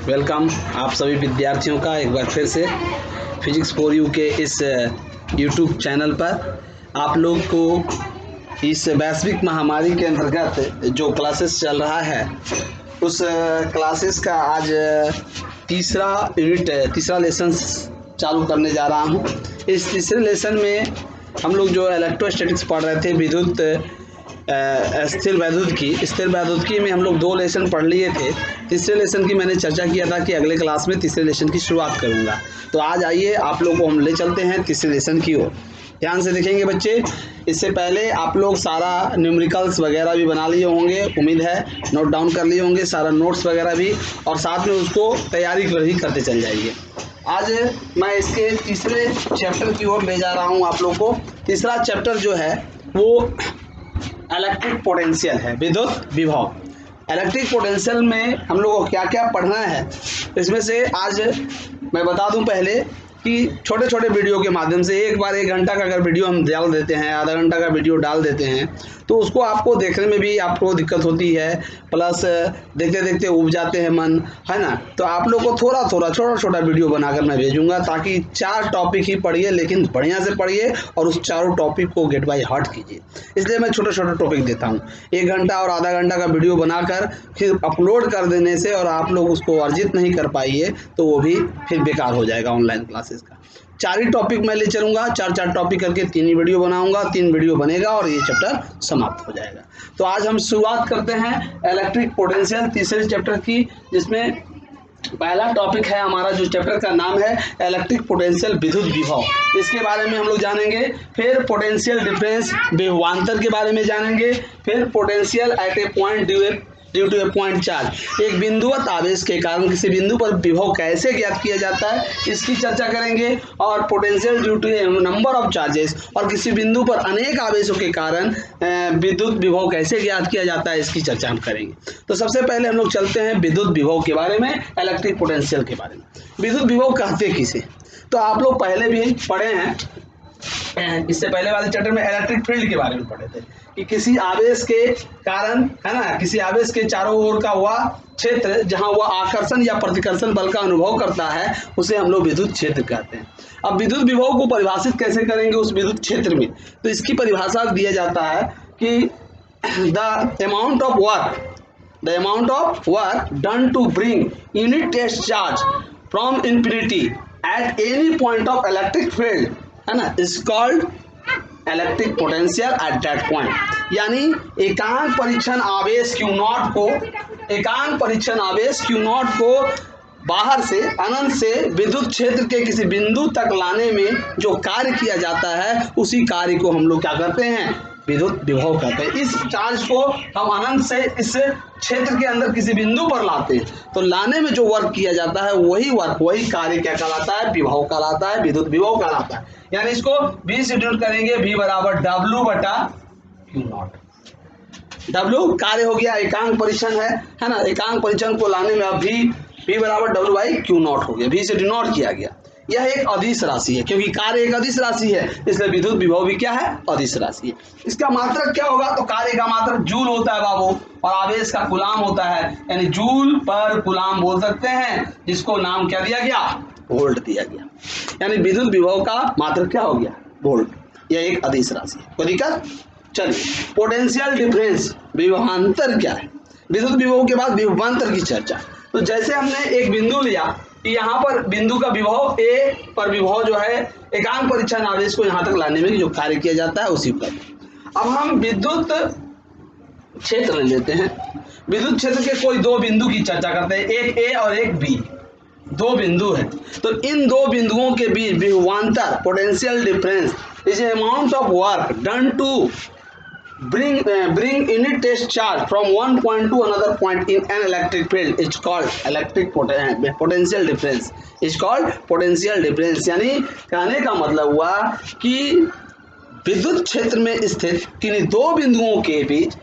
Welcome आप सभी विद्यार्थियों का एक बार फिर से फिजिक्स फॉर यू के इस यूट्यूब चैनल पर। आप लोग को इस वैश्विक महामारी के अंतर्गत जो क्लासेस चल रहा है उस क्लासेस का आज तीसरा लेसन चालू करने जा रहा हूं। इस तीसरे लेसन में हम लोग जो इलेक्ट्रोस्टैटिक्स पढ़ रहे थे विद्युत स्थिर वैद्युतिकी में हम लोग 2 लेसन पढ़ लिए थे। तीसरे लेसन की मैंने चर्चा किया था कि अगले क्लास में तीसरे लेसन की शुरुआत करूंगा। तो आज आइए आप लोग को हम ले चलते हैं तीसरे लेसन की ओर। ध्यान से देखेंगे बच्चे। इससे पहले आप लोग सारा न्यूमेरिकल्स वगैरह भी बना लिए होंगे, उम्मीद है नोट डाउन कर लिए होंगे, सारा नोट्स वगैरह भी, और साथ में उसको तैयारी भी करते चल जाइए। आज मैं इसके तीसरे चैप्टर की ओर ले जा रहा हूँ आप लोग को। तीसरा चैप्टर जो है वो इलेक्ट्रिक पोटेंशियल है, विद्युत विभव। इलेक्ट्रिक पोटेंशियल में हम लोग को क्या क्या पढ़ना है इसमें से आज मैं बता दूं पहले कि छोटे छोटे वीडियो के माध्यम से एक बार 1 घंटा का अगर वीडियो हम डाल देते हैं, आधा घंटा का वीडियो डाल देते हैं, तो उसको आपको देखने में भी आपको दिक्कत होती है, प्लस देखते देखते उब जाते हैं मन, है ना। तो आप लोग को थोड़ा छोटा छोटा वीडियो बनाकर मैं भेजूंगा ताकि 4 टॉपिक ही पढ़िए, लेकिन बढ़िया से पढ़िए और उस चारों टॉपिक को गेट बाय हार्ट कीजिए। इसलिए मैं छोटे छोटे टॉपिक देता हूँ। 1 घंटा और आधा घंटा का वीडियो बनाकर फिर अपलोड कर देने से और आप लोग उसको अर्जित नहीं कर पाइए तो वो भी फिर बेकार हो जाएगा ऑनलाइन क्लासेस का। 4 ही टॉपिक मैं ले चलूंगा, 4 टॉपिक करके 3 ही वीडियो बनाऊंगा, 3 वीडियो बनेगा और ये चैप्टर समाप्त हो जाएगा। तो आज हम शुरुआत करते हैं इलेक्ट्रिक पोटेंशियल तीसरे चैप्टर की, जिसमें पहला टॉपिक है हमारा, जो चैप्टर का नाम है इलेक्ट्रिक पोटेंशियल विद्युत विभव। इसके बारे में हम लोग जानेंगे। फिर पोटेंशियल डिफरेंस विभवांतर के बारे में जानेंगे। फिर potential at a point due to a point charge, एक बिंदुवत आवेश के कारण किसी बिंदु पर विभव कैसे ज्ञात किया जाता है इसकी चर्चा करेंगे। और potential due to a number of charges, और किसी बिंदु पर अनेक आवेशों के कारण विद्युत विभव कैसे ज्ञात किया जाता है इसकी चर्चा हम करेंगे। तो सबसे पहले हम लोग चलते हैं विद्युत विभव के बारे में, इलेक्ट्रिक पोटेंशियल के बारे में। विद्युत विभव कहते किसे, तो आप लोग पहले भी पढ़े हैं, इससे पहले वाले चैप्टर में इलेक्ट्रिक फील्ड के बारे में पढ़े थे कि किसी आवेश के कारण, है ना, किसी आवेश के चारों ओर का वह क्षेत्र जहां वह आकर्षण या प्रतिकर्षण बल का अनुभव करता है उसे हम लोग विद्युत क्षेत्र कहते हैं। अब विद्युत विभव को परिभाषित कैसे करेंगे उस विद्युत क्षेत्र में, तो इसकी परिभाषा दिया जाता है कि the amount of work done to bring unit test charge from infinity at any point of electric field, है ना, is called electric potential at that point. यानी एकांक परीक्षण आवेश क्यू नॉट को बाहर से अनंत से विद्युत क्षेत्र के किसी बिंदु तक लाने में जो कार्य किया जाता है उसी कार्य को हम लोग क्या करते हैं, विद्युत विभव कहते हैं। इस चार्ज को हम अनंत से इस क्षेत्र के अंदर किसी बिंदु पर लाते हैं, तो लाने में जो वर्क किया जाता है वही कार्य क्या कहलाता है, विभव कहलाता है, विद्युत विभव कहलाता है। यानी इसको V से डिनोट करेंगे, V बराबर W बटा क्यू नॉट। W कार्य हो गया, एकांक परीक्षण है ना, एकांक परीक्षण को लाने में अब V बराबर W बाई क्यू नॉट हो गया, V से डिनोट किया गया। यह एक अदिश राशि है, क्योंकि कार्य एक अदिश राशि है इसलिए विद्युत विभव भी क्या है, अदिश राशि है। इसका मात्रक क्या होगा, तो कार्य का मात्रक जूल होता है बाबू, और आवेश का कूलाम होता है, यानी जूल पर कूलाम बोल सकते हैं, जिसको नाम क्या दिया गया, वोल्ट दिया गया। यानी विद्युत विभव का मात्रक क्या हो गया, वोल्ट। यह एक अदिश राशि है, कोई दिक्कत। चलिए, पोटेंशियल डिफरेंस विभवांतर क्या है, विद्युत विभव के बाद विभवांतर की चर्चा। तो जैसे हमने एक बिंदु लिया कि यहाँ पर बिंदु का विभव ए पर विभव जो है एकांक परीक्षण आवेश को यहाँ तक लाने में जो कार्य किया जाता है उसी पर। अब हम विद्युत क्षेत्र ले लेते हैं। विद्युत क्षेत्र के कोई 2 बिंदु की चर्चा करते हैं, एक ए और एक बी, 2 बिंदु है। तो इन 2 बिंदुओं के बीच विभवांतर potential difference is amount of work done to bring unit test charge from one point to another point in an electric field is called electric potential difference is called potential difference। यानी कहने का मतलब हुआ कि विद्युत क्षेत्र में स्थित किन्हीं 2 बिंदुओं के बीच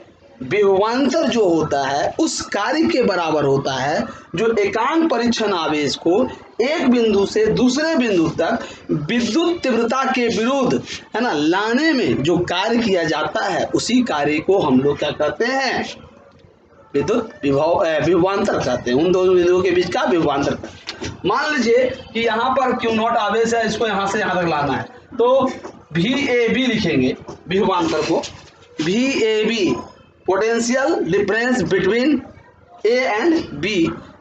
विभवांतर जो होता है उस कार्य के बराबर होता है जो एकांक परीक्षण आवेश को एक बिंदु से दूसरे बिंदु तक विद्युत तीव्रता के विरुद्ध, है ना, लाने में जो कार्य किया जाता है उसी कार्य को हम लोग क्या कहते हैं, विद्युत विभवांतर कहते हैं, उन दोनों बिंदुओं के बीच का विभवांतर। मान लीजिए कि यहाँ पर क्यू नॉट आवेश है, इसको यहाँ से यहाँ तक लाना है, तो VAB लिखेंगे विभवांतर को, VAB potential difference between A and B,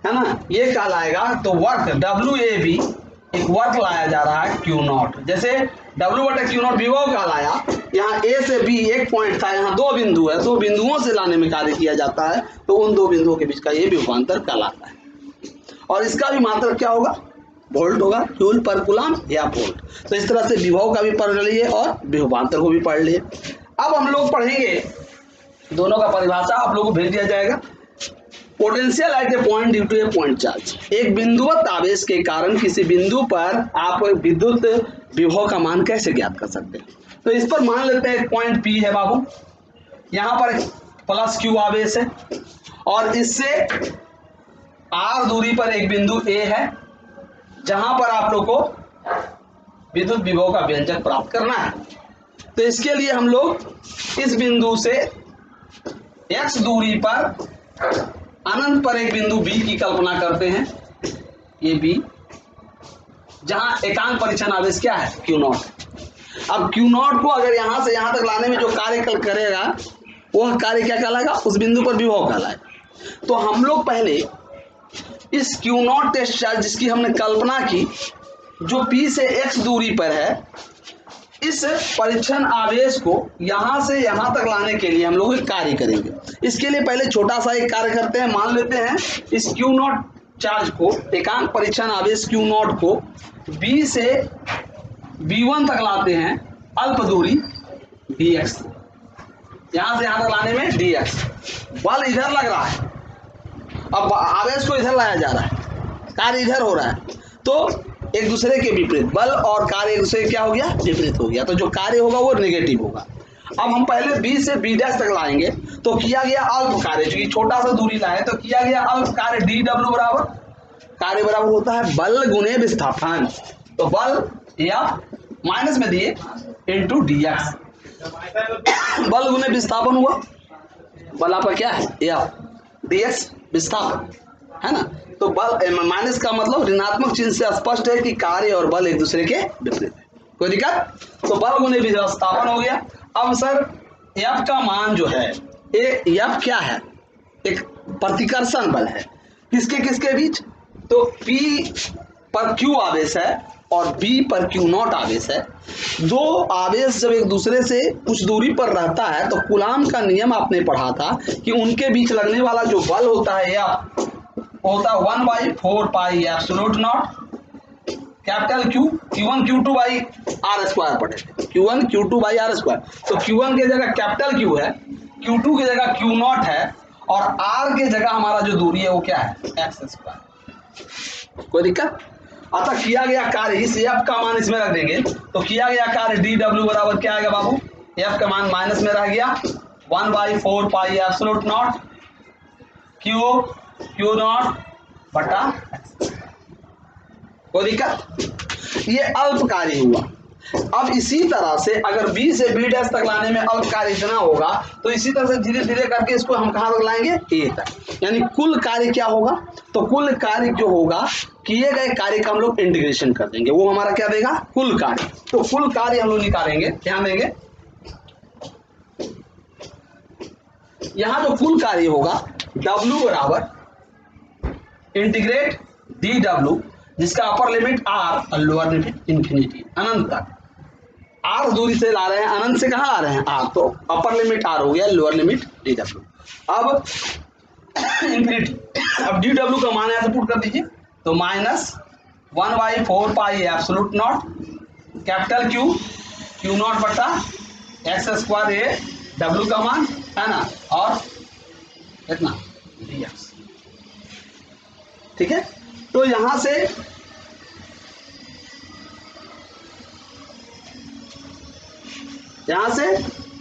है ना, ये कहलाएगा। तो वर्क WAB एक वर्क लाया जा रहा है क्यू नॉट, जैसे W/Q0 विभव कहलाया, यहाँ A से B एक पॉइंट था, यहाँ दो बिंदु है, दो बिंदुओं से लाने में कार्य किया जाता है, तो उन दो बिंदुओं के बीच का ये विभवांतर कहलाता है। और इसका भी मात्रक क्या होगा, वोल्ट होगा, जूल पर कूलम या वोल्ट। तो इस तरह से विभव का भी पढ़ लिए और विभवांतर को भी पढ़ लिए। अब हम लोग पढ़ेंगे दोनों का परिभाषा आप लोगों को भेज दिया जाएगा। Potential at a point due to a point charge, एक बिंदुवत आवेश के कारण किसी बिंदु पर आप विद्युत विभव का मान कैसे ज्ञात कर सकते हैं। तो इस पर मान लेते हैं पॉइंट P है बाबू, यहाँ पर प्लस Q आवेश है और इससे R दूरी पर एक बिंदु A है जहां पर आप लोग को विद्युत विभव का व्यंजक प्राप्त करना है। तो इसके लिए हम लोग इस बिंदु से x दूरी पर अनंत पर एक बिंदु B की कल्पना करते हैं, ये B, जहां एकांक परिक्षण आवेश क्या है, Q0। अब Q0 को अगर यहां से यहां तक लाने में जो कार्य करेगा वह कार्य क्या कहलाएगा, उस बिंदु पर विभव कहलाएगा। तो हम लोग पहले इस Q0 टेस्ट चार्ज जिसकी हमने कल्पना की, जो P से x दूरी पर है, इस परीक्षण आवेश को यहां से यहां तक लाने के लिए हम लोग एक कार्य करेंगे। इसके लिए पहले छोटा सा एक कार्य करते हैं। मान लेते हैं इस Q0 चार्ज को, एकांक परीक्षण आवेश Q0 को B से B1 तक लाते हैं, अल्प दूरी dx, यहां से यहां तक लाने में dx। बल इधर लग रहा है, अब आवेश को इधर लाया जा रहा है, कार्य इधर हो रहा है, तो एक दूसरे के विपरीत बल और कार्य एक दूसरे क्या हो गया, विपरीत हो गया, तो जो कार्य होगा वो नेगेटिव होगा। अब हम पहले B से B' तक लाएंगे, तो किया गया अल्प कार्य, क्योंकि छोटा सा दूरी लाए तो किया गया अल्प कार्य dW बराबर, कार्य बराबर होता है बल गुणे विस्थापन, तो बल या माइनस में दिए इंटू dx, बल गुणे विस्थापन हुआ, बल आपका क्या है या dx विस्थापन, है ना। तो बल माइनस का मतलब ऋणात्मक चिन्ह से स्पष्ट है कि कार्य और बल एक दूसरे के विपरीत है, कोई दिक्कत। तो बल गुणे विस्थापन हो गया। अब सर F का मान जो है, F क्या है, एक प्रतिकर्षण बल है, किसके किसके बीच, तो P पर Q आवेश है और B पर Q0 आवेश है। दो आवेश जब एक दूसरे से कुछ दूरी पर रहता है तो कूलाम का नियम आपने पढ़ा था कि उनके बीच लगने वाला जो बल होता है F होता है 1/4 pi epsilon not capital Q, Q1 Q2 by R square पढ़े थे, Q1 Q2 by R square. तो Q1 की जगह कैपिटल Q है, Q2 की जगह Q0 है और R की जगह हमारा जो दूरी है वो क्या है, x स्क्वायर, कोई दिक्कत। अतः किया गया कार्य, इस F का मान इसमें रख देंगे, तो किया गया कार्य dW बराबर क्या आएगा बाबू, F का मान माइनस में रह गया 1/4 पाई एप्सिलूट नॉट Q0 बटा, कोई दिक्कत। ये अल्प कार्य हुआ। अब इसी तरह से अगर B से B' तक लाने में अल्प कार्य इतना होगा, तो इसी तरह से धीरे धीरे करके इसको हम कहाँ तक लाएंगे, A तक, यानी कुल कार्य क्या होगा, तो कुल कार्य जो होगा, किए गए कार्य का हम लोग इंटीग्रेशन कर देंगे, वो हमारा क्या देगा, कुल कार्य। तो कुल कार्य हम लोग निकालेंगे, ध्यान देंगे, यहां जो कुल कार्य होगा W बराबर इंटीग्रेट dW, जिसका अपर लिमिट R और लोअर लिमिट इंफिनिटी, अनंत तक। R दूरी से ला रहे हैं, अनंत से कहाँ ला रहे हैं, R, तो अपर लिमिट R हो गया, लोअर लिमिट dW। अब इंफिनिटी, अब dW का मान ऐसे पुट कर दीजिए, तो minus 1/4 pi epsilon not capital Q0 बटा x स्क्वायर, ये W का मान है ना, और इतना dx, ठीक है। तो यहां से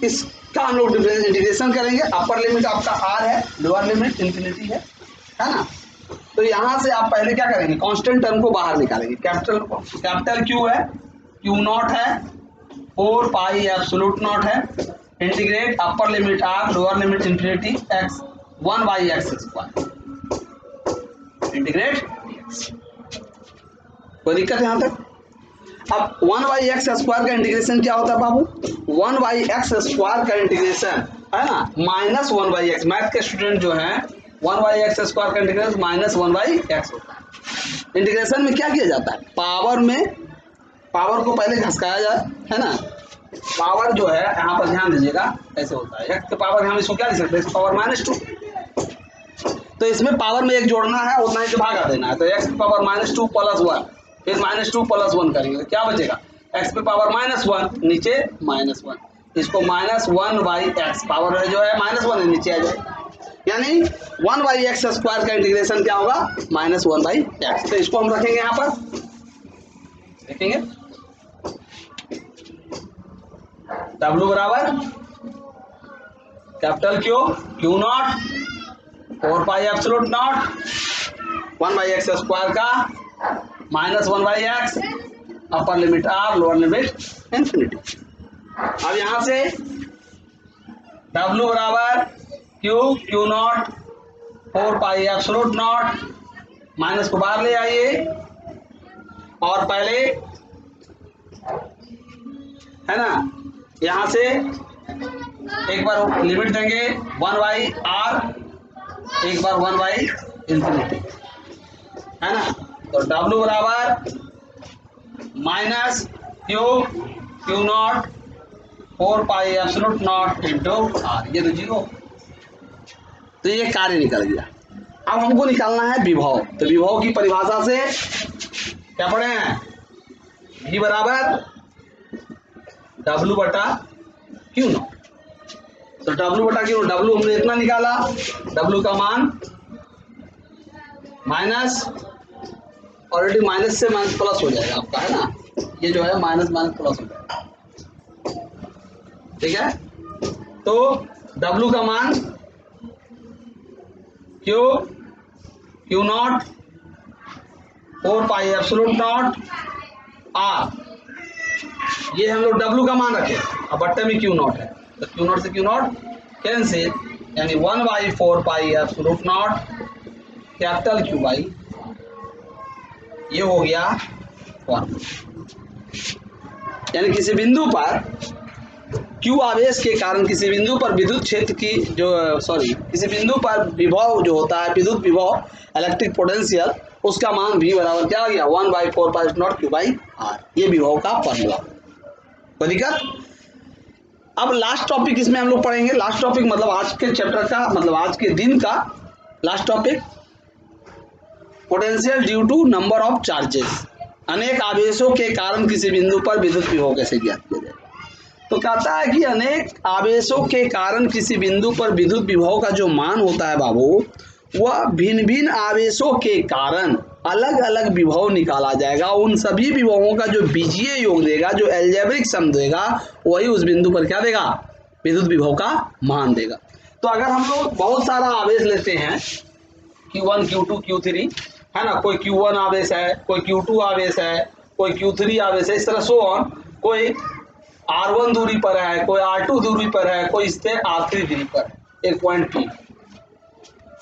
इसका हम लोग इंटीग्रेशन करेंगे, अपर लिमिट आपका R है, लोअर लिमिट इंफिनिटी है ना। तो यहां से आप पहले क्या करेंगे, कांस्टेंट टर्म को बाहर निकालेंगे, कैपिटल Q है, Q0 है, 4 पाई एब्सोल्यूट नॉट है, integrate upper limit R lower limit infinity x 1 by x square, integrate, कोई दिक्कत है यहां तक? अब 1 बाई एक्स स्क्वायर का इंटीग्रेशन क्या होता है बाबू? 1 बाई एक्स स्क्वायर का इंटीग्रेशन है ना माइनस 1 बाई एक्स, मैथ के स्टूडेंट जो हैं 1 बाई एक्स स्क्वायर का इंटीग्रेशन माइनस 1 बाई एक्स होता है। इंटीग्रेशन में क्या किया जाता है? पावर में, पावर को पहले घसकाया जाए, है ना, पावर जो है यहाँ पर ध्यान दीजिएगा ऐसे होता है, एक्स के पावर हम इसको क्या लिख सकते हैं, एक्स पावर -2, तो इसमें पावर में एक जोड़ना है, उतना ही भागा देना है, तो एक्स की पावर -2 + 1, फिर -2 + 1 करेंगे तो क्या बचेगा, एक्स की पावर -1 नीचे -1, इसको -1 बाई एक्स, पावर जो है -1 नीचे आ जाएगा, यानी 1 बाई एक्स स्क्वायर का इंटीग्रेशन क्या होगा, -1 बाई एक्स। तो इसको हम रखेंगे यहाँ पर, देखेंगे W बराबर capital Q not 4 pi epsilon not 1 by x square का -1 by x, upper limit r, lower limit infinity. अब यहां से W बराबर Q not 4 pi epsilon not, minus को बाहर ले आइए और पहले है ना यहां से एक बार लिमिट देंगे 1 बाई r, एक बार 1 बाई इंफिनिटी, है ना, तो W बराबर minus Q not 4 pi epsilon not into r, ये तो 0, तो ये कार्य निकल गया। अब हमको निकालना है विभव, तो विभव की परिभाषा से क्या पढ़े हैं, V बराबर W बटा क्यू नॉट, तो W बटा क्यू, W हमने इतना निकाला, W का मान माइनस, ऑलरेडी माइनस से माइनस प्लस हो जाएगा आपका, है ना, ये जो है माइनस प्लस हो जाएगा, ठीक है, तो W का मान Q not 4 pi epsilon not r, ये हम लोग W का मान रखे, अब बट्टे में क्यू नॉट है, तो क्यू नॉट से क्यू नॉट कैंसिल, यानी 1 by 4 pi epsilon not capital Q by, ये हो गया 1, यानी किसी बिंदु पर क्यू आवेश के कारण किसी बिंदु पर विद्युत क्षेत्र की जो किसी बिंदु पर विभव जो होता है, विद्युत विभव, इलेक्ट्रिक पोटेंशियल, उसका मान V बराबर क्या आ गया, 1 by 4 pi not Q by r, ये विभव का फॉर्मूला। कोई दिक्कत? अब लास्ट टॉपिक इसमें हम लोग पढ़ेंगे, लास्ट टॉपिक मतलब आज के चैप्टर का, मतलब आज के दिन का last topic, potential due to number of charges, अनेक आवेशों के कारण किसी बिंदु पर विद्युत विभव कैसे ज्ञात किया जाए। तो कहता है कि अनेक आवेशों के कारण किसी बिंदु पर विद्युत विभव का जो मान होता है बाबू, वह भिन्न भिन्न आवेशों के कारण अलग अलग विभव निकाला जाएगा, उन सभी विभवों का जो बीजीय योग देगा, जो एल्जेब्रिक सम देगा, वही उस बिंदु पर क्या देगा, विद्युत विभव का मान देगा। तो अगर हम लोग बहुत सारा आवेश लेते हैं, Q1 Q2 Q3, है ना, कोई Q1 आवेश है, कोई Q2 आवेश है, कोई Q3 आवेश है, इस तरह सो ऑन, कोई R1 दूरी पर है, कोई R2 दूरी पर है, कोई इससे R3 दूरी पर है, एक पॉइंट P,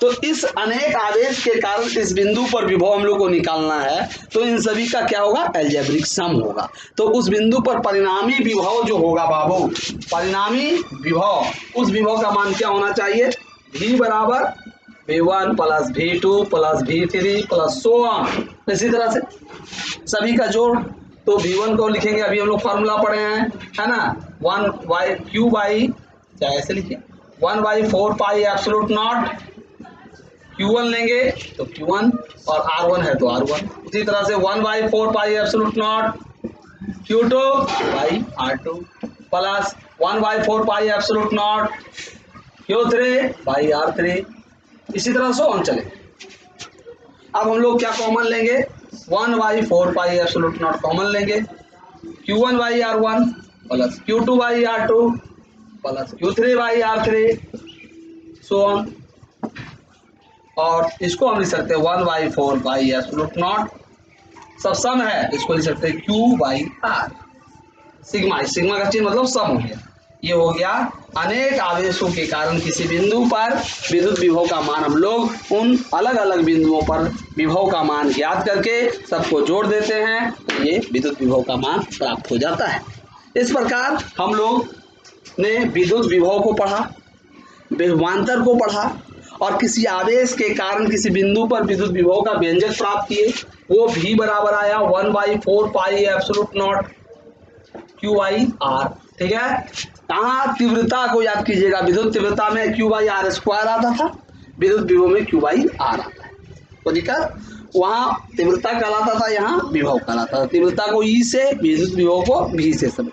तो इस अनेक आवेश के कारण इस बिंदु पर विभव हम लोग को निकालना है, तो इन सभी का क्या होगा, एल्जेब्रिक सम होगा। तो उस बिंदु पर परिणामी विभव जो होगा बाबू, परिणामी विभव, उस विभव का मान क्या होना चाहिए, V बराबर V1 + V2 + V3 + so on, इसी तरह से सभी का जोड़, तो V1 को लिखेंगे, अभी हम लोग फॉर्मूला पढ़े हैं, है ना, 1 बाई क्यू बाई, क्या ऐसे लिखिए, 1 by 4 pi epsilon not, Q1 लेंगे तो Q1 और R1 है तो R1, इसी तरह से 1 by 4 pi epsilon not Q2 by R2 plus 1 by 4 pi epsilon not Q3 by R3, इसी तरह से ऑन चले। अब हम लोग क्या कॉमन लेंगे, 1 by 4 pi epsilon not common लेंगे, Q1 by R1 plus Q2 by R2 plus Q3 by R3, so on, और इसको हम लिख सकते हैं 1 बाई 4 पाई एप्सिलॉन नॉट, सब सम है, इसको लिख सकते हैं Q by R, sigma, sigma का चिन्ह मतलब सम हो गया, ये हो गया अनेक आवेशों के कारण किसी बिंदु पर विद्युत विभव का मान हम लोग उन अलग अलग बिंदुओं पर विभव का मान ज्ञात करके सबको जोड़ देते हैं, तो ये विद्युत विभव का मान प्राप्त हो जाता है। इस प्रकार हम लोग ने विद्युत विभव को पढ़ा, विभवांतर को पढ़ा और किसी आवेश के कारण किसी बिंदु पर विद्युत विभव का व्यंजक प्राप्त किए। वो V बराबर आया 1/4 पाई एप्सिलॉन नॉट Q/R। ठीक है, कहाँ तीव्रता को याद कीजिएगा, विद्युत तीव्रता में Q/R² आता था, विद्युत विभव में Q/R आता है। तो दिक्कत वहाँ तीव्रता कहलाता था, यहाँ विभव कहलाता था। तीव्रता को E से, विद्युत विभव को V से सब,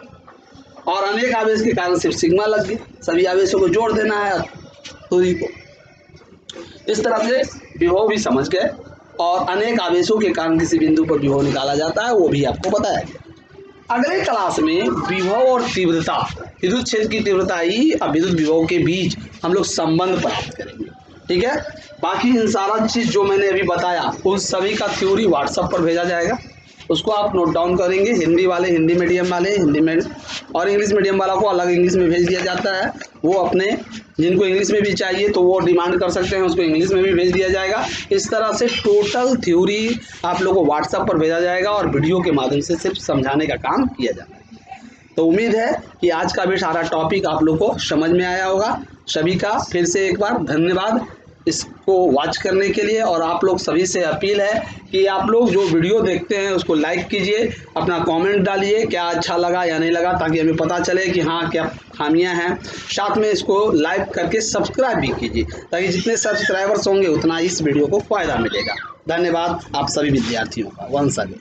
और अनेक आवेश के कारण सिर्फ सिग्मा लग गए। सभी आवेशों को जोड़ देना है दूरी को। इस तरह से विभव भी समझ गए और अनेक आवेशों के कारण किसी बिंदु पर विभव निकाला जाता है, वो भी आपको बताया गया। अगले क्लास में विभव और तीव्रता, विद्युत क्षेत्र की तीव्रता ही और विद्युत विभव के बीच हम लोग संबंध प्राप्त करेंगे। ठीक है, बाकी इन सारा चीज़ जो मैंने अभी बताया उन सभी का थ्योरी व्हाट्सएप पर भेजा जाएगा, उसको आप नोट डाउन करेंगे। हिंदी वाले हिंदी मीडियम वाले हिंदी में, और इंग्लिश मीडियम वाला को अलग इंग्लिश में भेज दिया जाता है। वो अपने जिनको इंग्लिश में भी चाहिए तो वो डिमांड कर सकते हैं, उसको इंग्लिश में भी भेज दिया जाएगा। इस तरह से टोटल थ्योरी आप लोगों को व्हाट्सएप पर भेजा जाएगा और वीडियो के माध्यम से सिर्फ समझाने का काम किया जाता है। तो उम्मीद है कि आज का भी सारा टॉपिक आप लोग को समझ में आया होगा। सभी का फिर से एक बार धन्यवाद इसको वॉच करने के लिए, और आप लोग सभी से अपील है कि आप लोग जो वीडियो देखते हैं उसको लाइक कीजिए, अपना कमेंट डालिए क्या अच्छा लगा या नहीं लगा, ताकि हमें पता चले कि हाँ क्या खामियां हैं। साथ में इसको लाइक करके सब्सक्राइब भी कीजिए, ताकि जितने सब्सक्राइबर्स होंगे उतना इस वीडियो को फ़ायदा मिलेगा। धन्यवाद आप सभी विद्यार्थियों का वंस अगेन।